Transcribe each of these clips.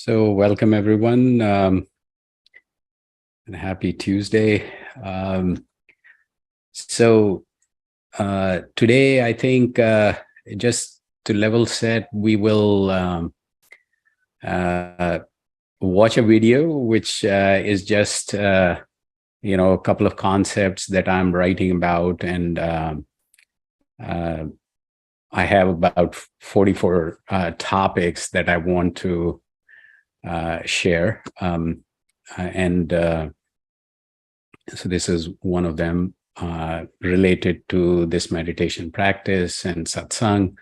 So welcome everyone, and happy Tuesday. Today, I think just to level set, we will watch a video, which is just a couple of concepts that I'm writing about, and I have about 44 topics that I want to share. So this is one of them related to this meditation practice and satsang.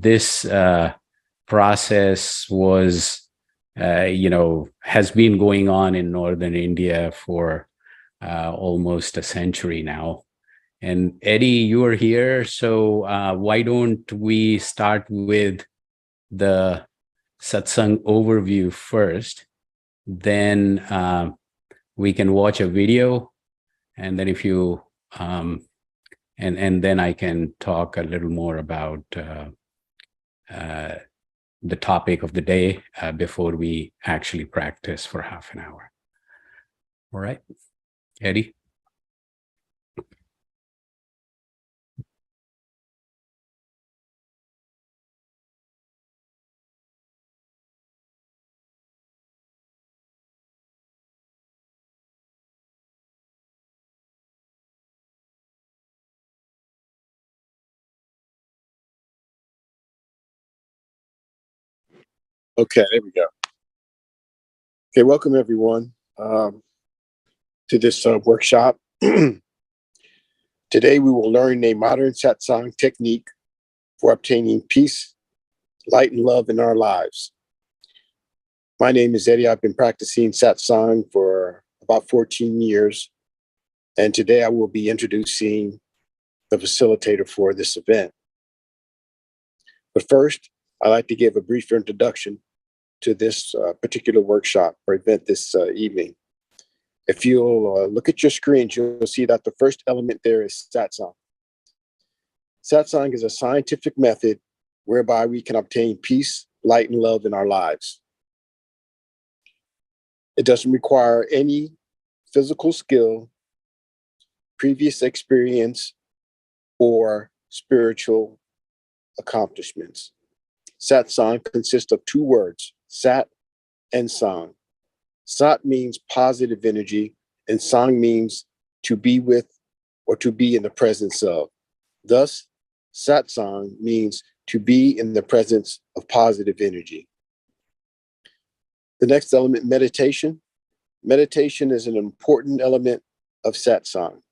This process was, has been going on in northern India for almost a century now. And Eddie, you are here, so why don't we start with the satsang overview first, then we can watch a video, and then if you and then I can talk a little more about the topic of the day before we actually practice for half an hour. All right, Eddie. Okay, there we go. Okay, welcome everyone to this workshop. Today we will learn a modern satsang technique for obtaining peace, light, and love in our lives. My name is Eddie. I've been practicing satsang for about 14 years, and today I will be introducing the facilitator for this event. But first, I'd like to give a brief introduction to this particular workshop or event this evening. If you'll look at your screens, you'll see that the first element there is satsang. Satsang is a scientific method whereby we can obtain peace, light, and love in our lives. It doesn't require any physical skill, previous experience, or spiritual accomplishments. Satsang consists of two words, sat and sang. Sat means positive energy, and sang means to be with or to be in the presence of. Thus, satsang means to be in the presence of positive energy. The next element, meditation. Meditation is an important element of satsang.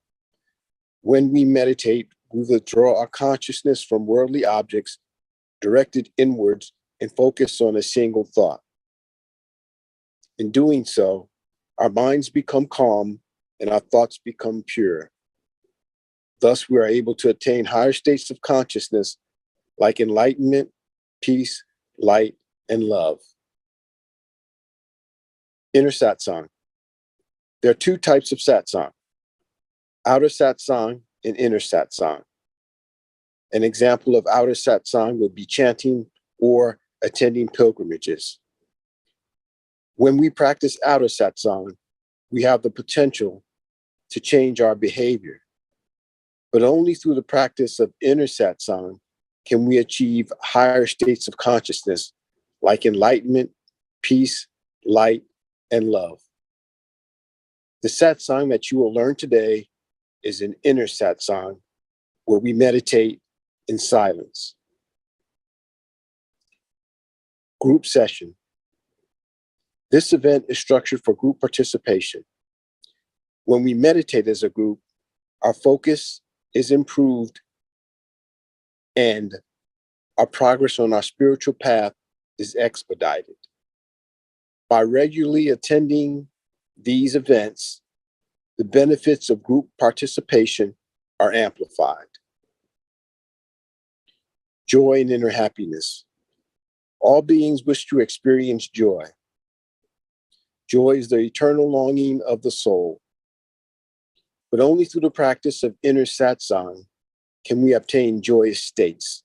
When we meditate, we withdraw our consciousness from worldly objects, directed inwards, and focus on a single thought. In doing so, our minds become calm and our thoughts become pure. Thus, we are able to attain higher states of consciousness like enlightenment, peace, light, and love. Inner satsang. There are two types of satsang, outer satsang and inner satsang. An example of outer satsang would be chanting or attending pilgrimages. When we practice outer satsang, we have the potential to change our behavior. But only through the practice of inner satsang can we achieve higher states of consciousness like enlightenment, peace, light, and love. The satsang that you will learn today is an inner satsang where we meditate in silence. Group session. This event is structured for group participation. When we meditate as a group, our focus is improved and our progress on our spiritual path is expedited. By regularly attending these events, the benefits of group participation are amplified. Joy and inner happiness. All beings wish to experience joy. Joy is the eternal longing of the soul. But only through the practice of inner satsang can we obtain joyous states.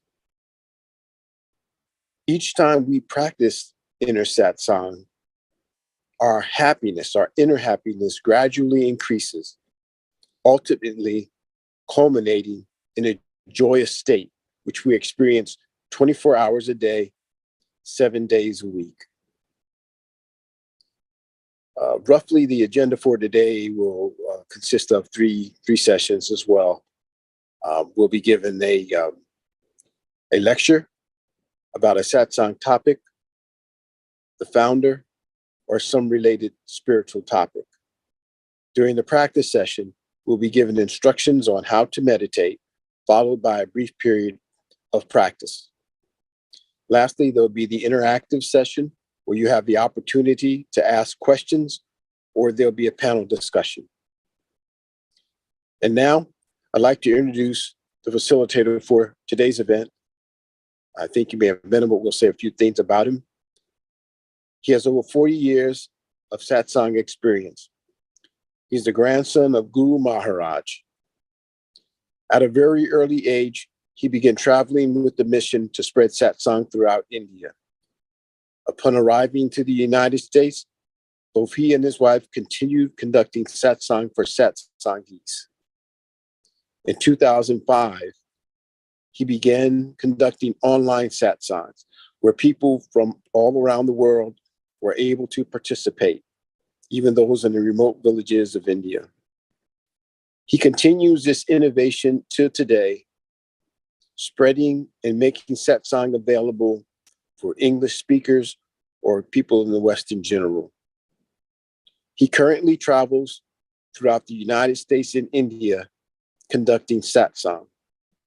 Each time we practice inner satsang, our happiness, our inner happiness gradually increases, ultimately culminating in a joyous state, which we experience 24 hours a day, 7 days a week. Roughly, the agenda for today will consist of three sessions as well. We'll be given a lecture about a satsang topic, the founder, or some related spiritual topic. During the practice session, we'll be given instructions on how to meditate, followed by a brief period of practice. Lastly, there'll be the interactive session where you have the opportunity to ask questions, or there'll be a panel discussion. And now, I'd like to introduce the facilitator for today's event. I think you may have met him, but we'll say a few things about him. He has over 40 years of satsang experience. He's the grandson of Guru Maharaj. At a very early age, he began traveling with the mission to spread satsang throughout India. Upon arriving to the United States, both he and his wife continued conducting satsang for satsangis. In 2005, he began conducting online satsangs where people from all around the world were able to participate, even those in the remote villages of India. He continues this innovation till today, spreading and making satsang available for English speakers or people in the West in general. He currently travels throughout the United States and India conducting satsang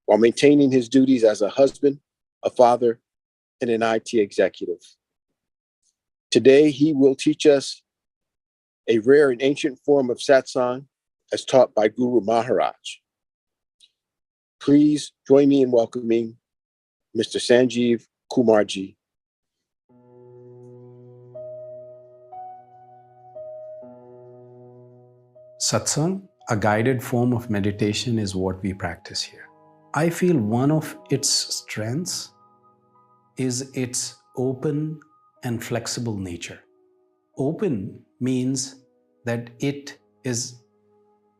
while maintaining his duties as a husband, a father, and an IT executive. Today, he will teach us a rare and ancient form of satsang as taught by Guru Maharaj. Please join me in welcoming Mr. Sanjeev Kumarji. Satsang, a guided form of meditation, is what we practice here. I feel one of its strengths is its open and flexible nature. Open means that it is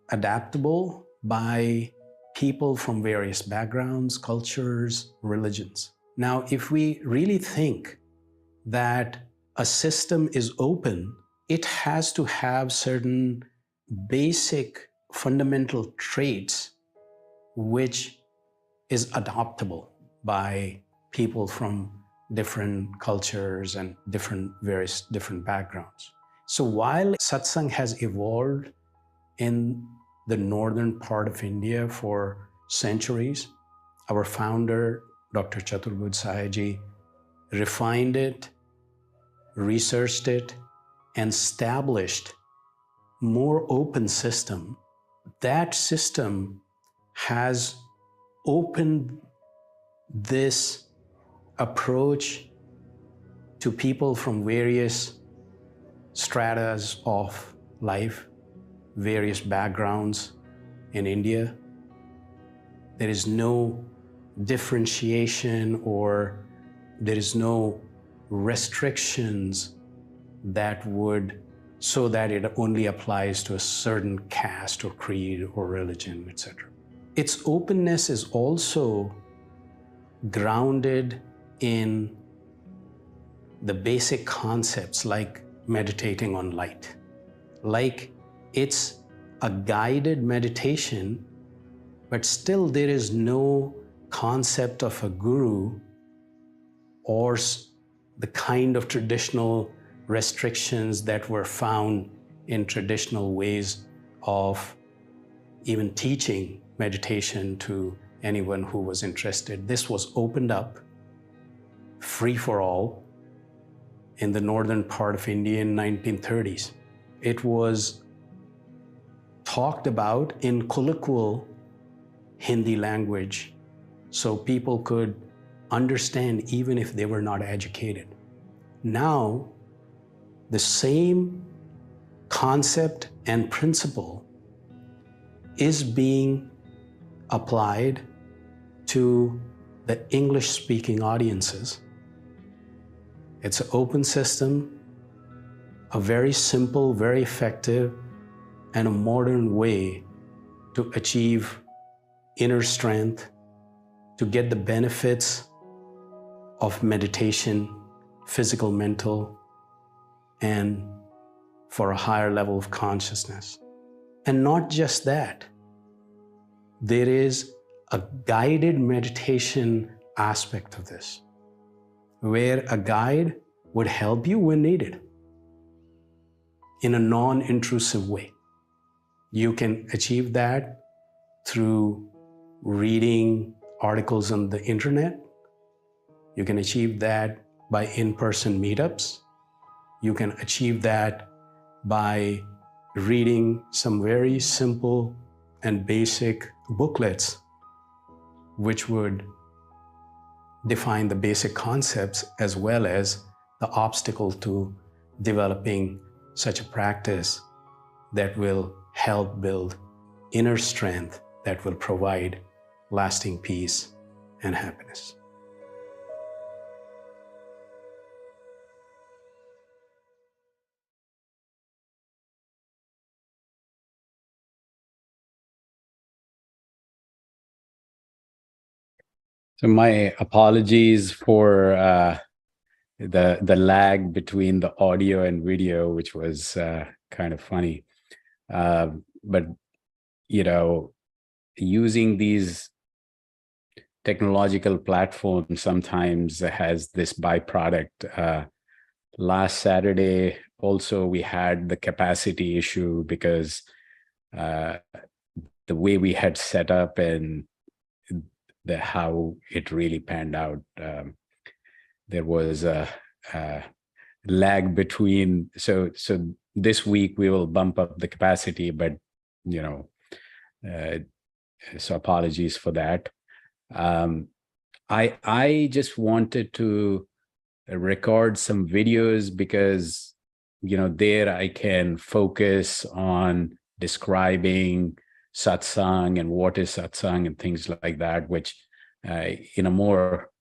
adaptable by people from various backgrounds, cultures, religions. Now, if we really think that a system is open, it has to have certain basic fundamental traits which is adoptable by people from different cultures and various different backgrounds. So while satsang has evolved in the northern part of India for centuries, our founder, Dr. Chaturbhuj Sahaji, refined it, researched it, and established more open system. That system has opened this approach to people from various stratas of life, various backgrounds in India. There is no differentiation or there is no restrictions that would so that it only applies to a certain caste or creed or religion, etc. Its openness is also grounded in the basic concepts like meditating on light. Like it's a guided meditation, but still there is no concept of a guru or the kind of traditional restrictions that were found in traditional ways of even teaching meditation to anyone who was interested. This was opened up, free for all, in the northern part of India in 1930s. It was talked about in colloquial Hindi language so people could understand even if they were not educated. Now, the same concept and principle is being applied to the English-speaking audiences It's an open system, a very simple, very effective, and a modern way to achieve inner strength, to get the benefits of meditation, physical, mental, and for a higher level of consciousness. And not just that, there is a guided meditation aspect of this, where a guide would help you when needed in a non-intrusive way. You can achieve that through reading articles on the internet. You can achieve that by in-person meetups. You can achieve that by reading some very simple and basic booklets which would define the basic concepts as well as the obstacle to developing such a practice that will help build inner strength that will provide lasting peace and happiness. So my apologies for the lag between the audio and video, which was kind of funny. But you know, using these technological platforms sometimes has this byproduct. Last Saturday, also we had the capacity issue because the way we had set up and how it really panned out. There was a lag between. So this week we will bump up the capacity, but you know, so apologies for that. I just wanted to record some videos because there I can focus on describing satsang and what is satsang and things like that, which in a more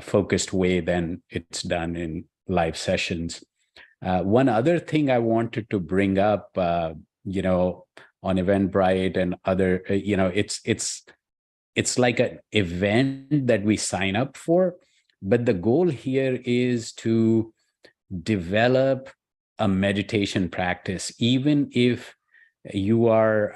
focused way than it's done in live sessions. One other thing I wanted to bring up, on Eventbrite and other, it's like an event that we sign up for, but the goal here is to develop a meditation practice, even if you are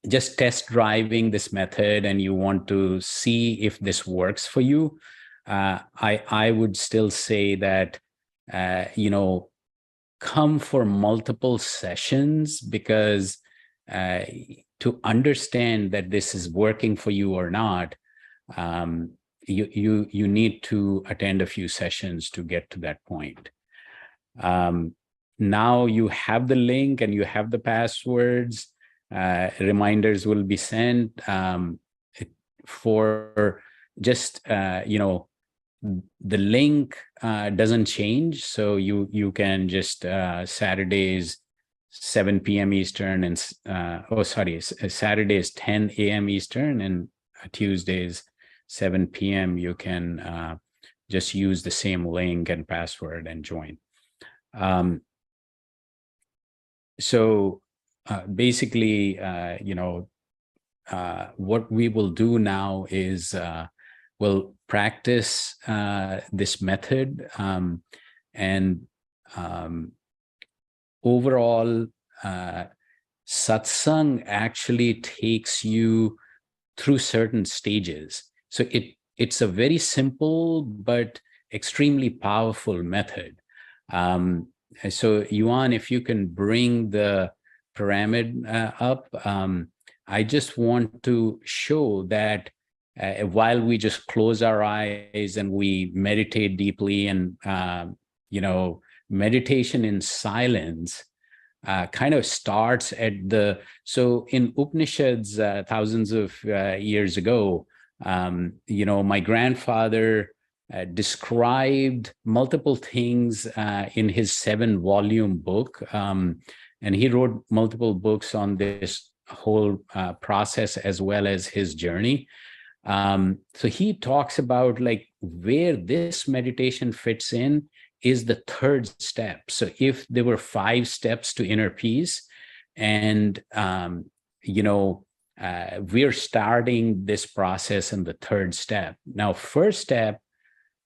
just test driving this method and you want to see if this works for you. I would still say that, come for multiple sessions, because to understand that this is working for you or not, you need to attend a few sessions to get to that point. Now you have the link and you have the passwords. Reminders will be sent for just, the link doesn't change. So you can just Saturdays, 7 p.m. Eastern and, Saturdays, 10 a.m. Eastern, and Tuesdays, 7 p.m. You can just use the same link and password and join. Basically, what we will do now is we'll practice this method, and overall, satsang actually takes you through certain stages. So it's a very simple but extremely powerful method. So Yuan, if you can bring the pyramid up, I just want to show that while we just close our eyes and we meditate deeply, and meditation in silence kind of starts at so in Upanishads thousands of years ago, my grandfather described multiple things in his 7-volume book, and he wrote multiple books on this whole process as well as his journey. So he talks about like where this meditation fits in is the third step. So if there were 5 steps to inner peace, and we're starting this process in the third step. Now, first step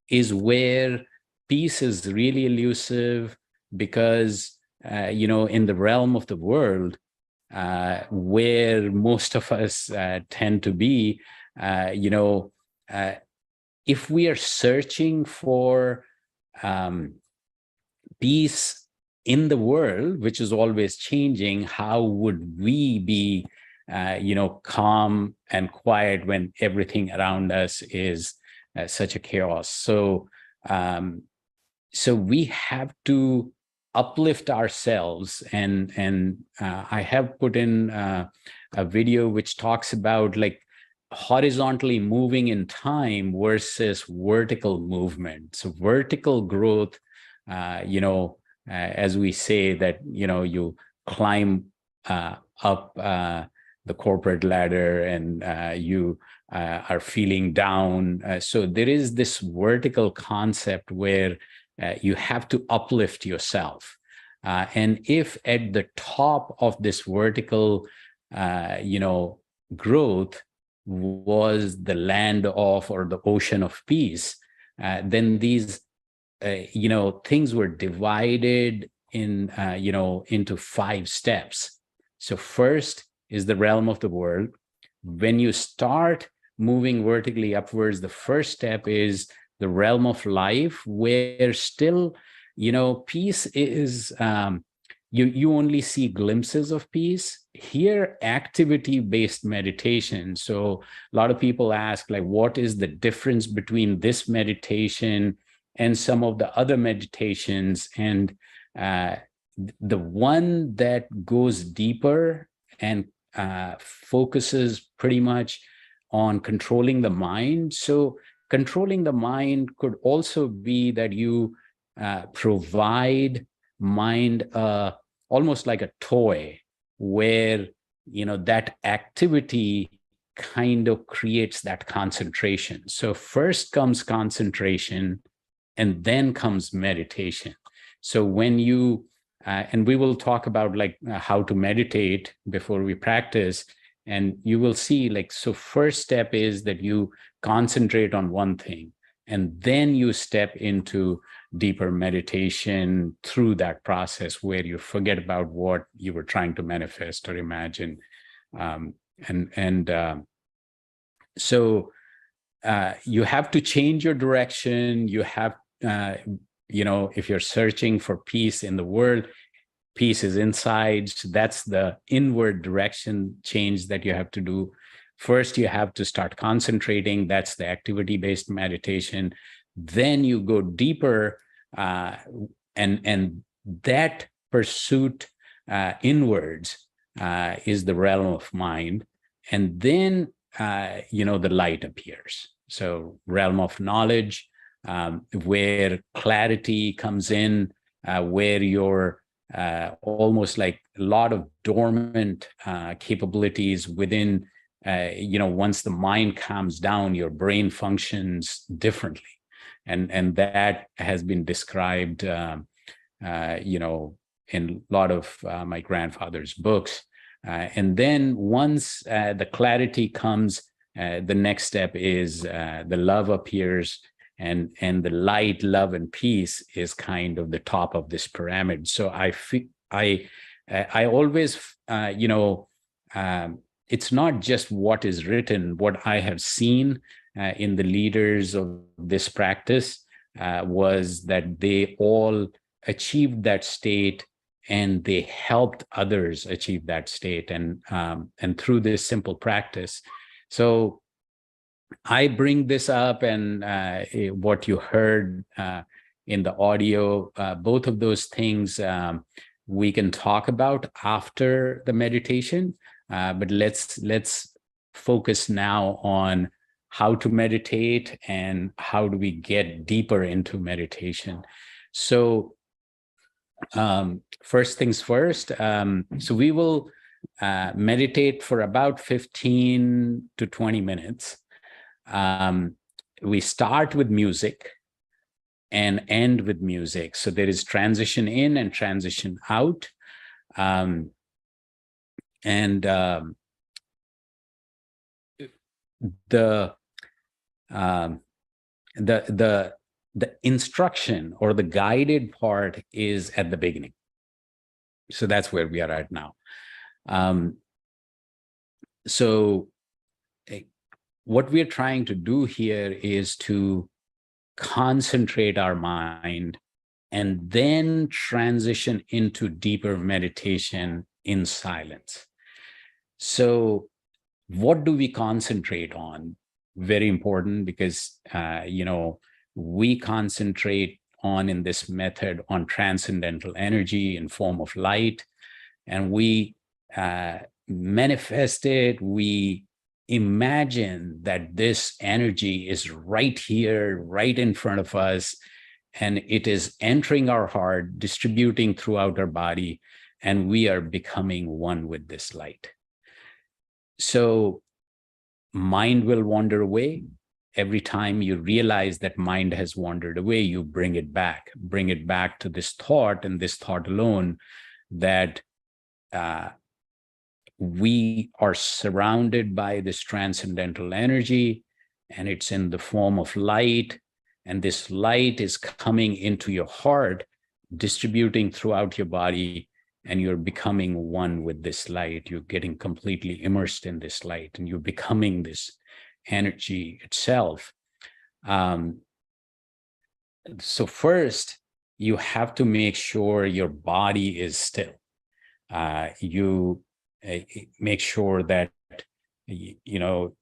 is where peace is really elusive, because in the realm of the world, where most of us tend to be, if we are searching for peace in the world, which is always changing, how would we be, calm and quiet when everything around us is such a chaos? So we have to uplift ourselves, and I have put in a video which talks about like horizontally moving in time versus vertical movement. So vertical growth, as we say that, you climb up the corporate ladder, and you are feeling down. So there is this vertical concept where you have to uplift yourself. And if at the top of this vertical, growth was the land of, or the ocean of peace, then these, things were divided in, into 5 steps. So first is the realm of the world. When you start moving vertically upwards, the first step is the realm of life, where still, peace is, you only see glimpses of peace. Here, activity-based meditation. So a lot of people ask, like, what is the difference between this meditation and some of the other meditations? And the one that goes deeper and focuses pretty much on controlling the mind. So controlling the mind could also be that you provide mind almost like a toy, where that activity kind of creates that concentration. So first comes concentration, and then comes meditation. So when you and we will talk about like how to meditate before we practice, and you will see, like, so first step is that you concentrate on one thing, and then you step into deeper meditation through that process, where you forget about what you were trying to manifest or imagine. So you have to change your direction. You have, if you're searching for peace in the world, peace is inside. So that's the inward direction change that you have to do. First, you have to start concentrating. That's the activity-based meditation. Then you go deeper, and that pursuit inwards is the realm of mind. And then, the light appears. So realm of knowledge, where clarity comes in, where you're almost like a lot of dormant capabilities within, once the mind calms down, your brain functions differently. And that has been described, in a lot of my grandfather's books. And then once the clarity comes, the next step is the love appears, and the light, love, and peace is kind of the top of this pyramid. So I always, it's not just what is written. What I have seen in the leaders of this practice was that they all achieved that state, and they helped others achieve that state, and through this simple practice. So I bring this up, and what you heard in the audio, both of those things we can talk about after the meditation, but let's focus now on how to meditate and how do we get deeper into meditation. So first things first, so we will meditate for about 15 to 20 minutes. we start with music and end with music. So there is transition in and transition out. The instruction or the guided part is at the beginning. So that's where we are at now. So what we're trying to do here is to concentrate our mind and then transition into deeper meditation in silence. So what do we concentrate on? Very important, because we concentrate on, in this method, on transcendental energy in form of light, and we manifest it. We imagine that this energy is right here, right in front of us, and it is entering our heart, distributing throughout our body, and we are becoming one with this light. So mind will wander away. Every time you realize that mind has wandered away, you bring it back to this thought, and this thought alone, that we are surrounded by this transcendental energy, and it's in the form of light, and this light is coming into your heart, distributing throughout your body, and you're becoming one with this light. You're getting completely immersed in this light, and you're becoming this energy itself. So first, you have to make sure your body is still. You make sure that your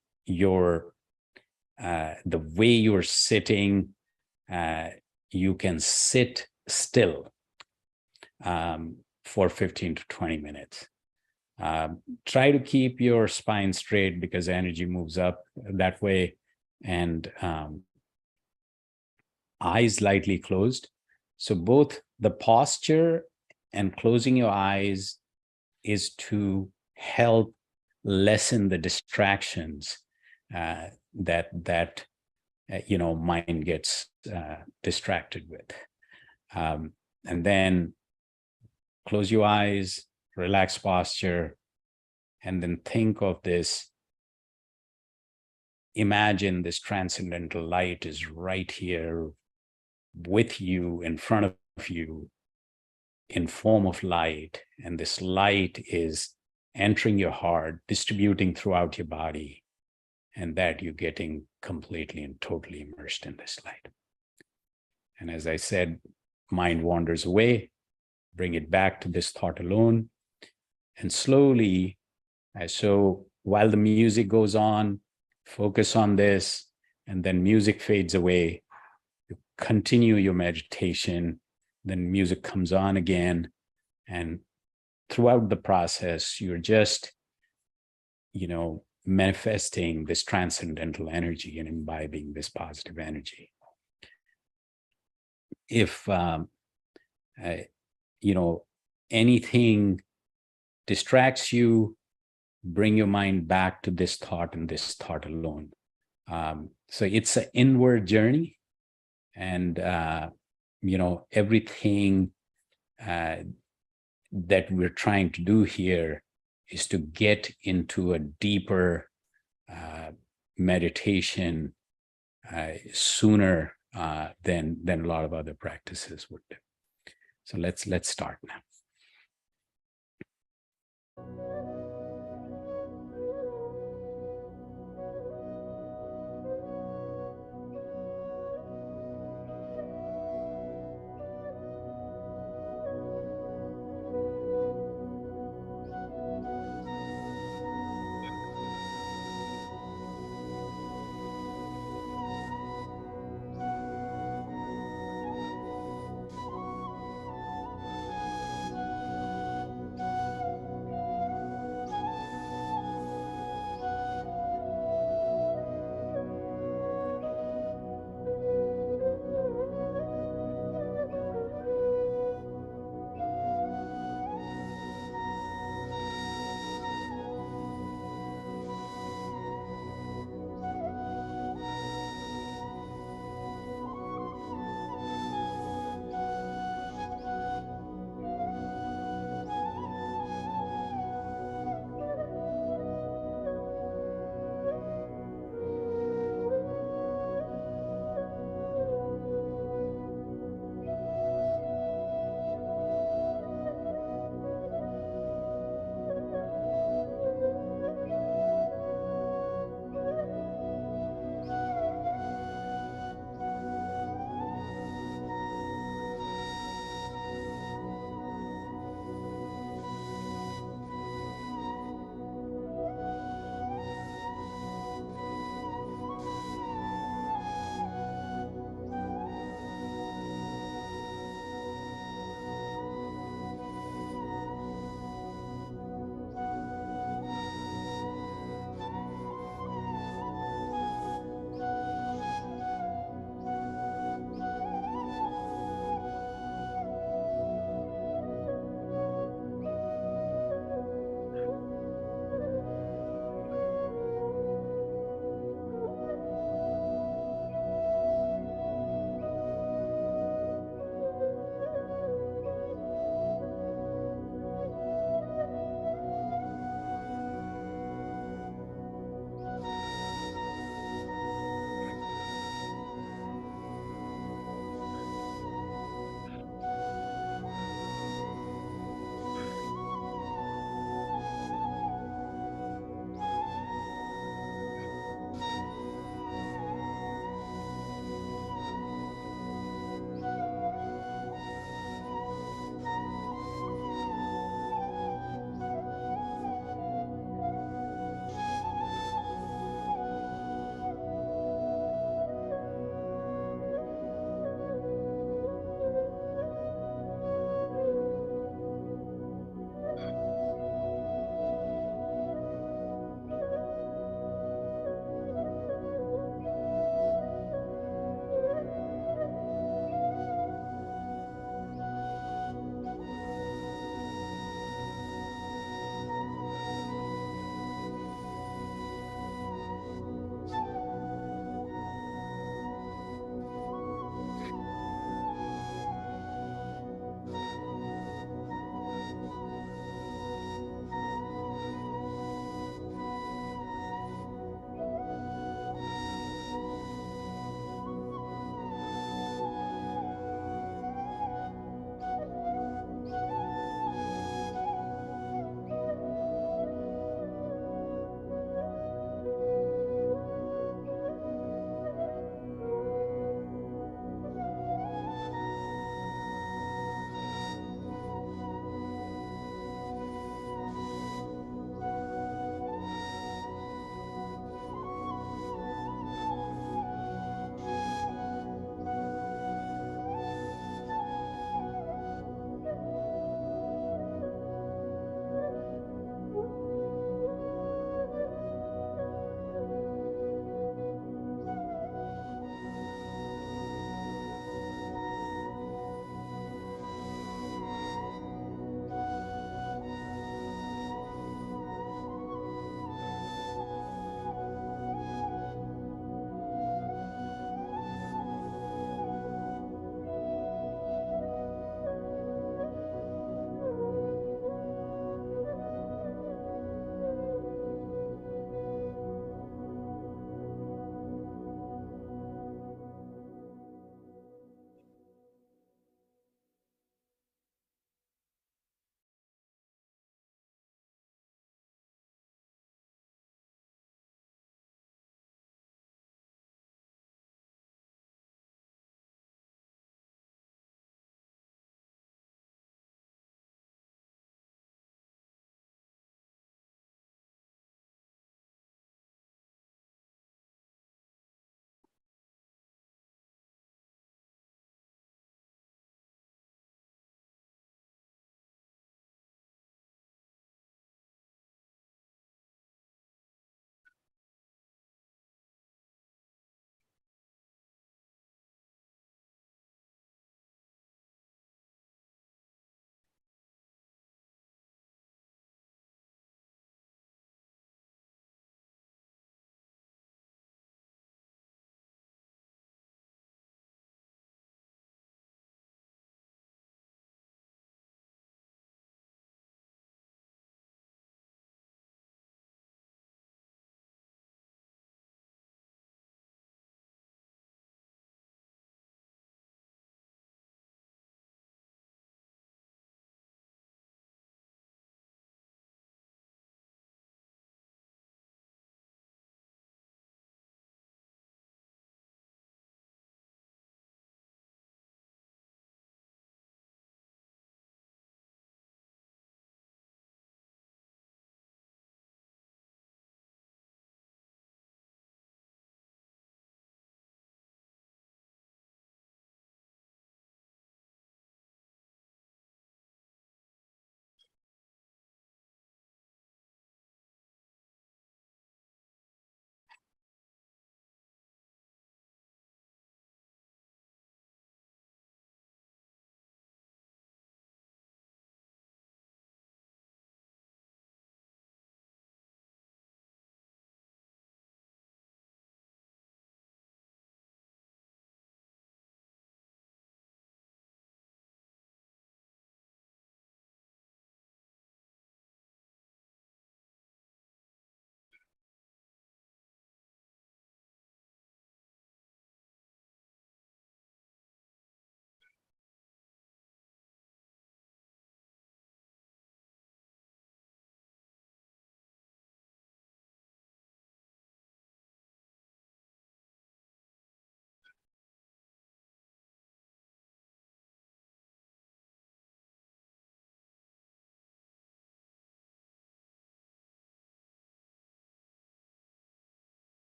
the way you're sitting, you can sit still for 15 to 20 minutes. Try to keep your spine straight, because energy moves up that way, and eyes lightly closed. So both the posture and closing your eyes is to help lessen the distractions that mind gets distracted with. And then close your eyes, relax posture, and then think of this. Imagine this transcendental light is right here with you, in front of you, in form of light, and this light is entering your heart, distributing throughout your body, and that you're getting completely and totally immersed in this light. And as I said, mind wanders away, bring it back to this thought alone, and slowly, so while the music goes on, focus on this, and then music fades away, you continue your meditation, then music comes on again, and throughout the process, you're just, manifesting this transcendental energy and imbibing this positive energy. If, anything distracts you, bring your mind back to this thought and this thought alone. So it's an inward journey, and, everything that we're trying to do here is to get into a deeper meditation sooner than a lot of other practices would do. So let's start now.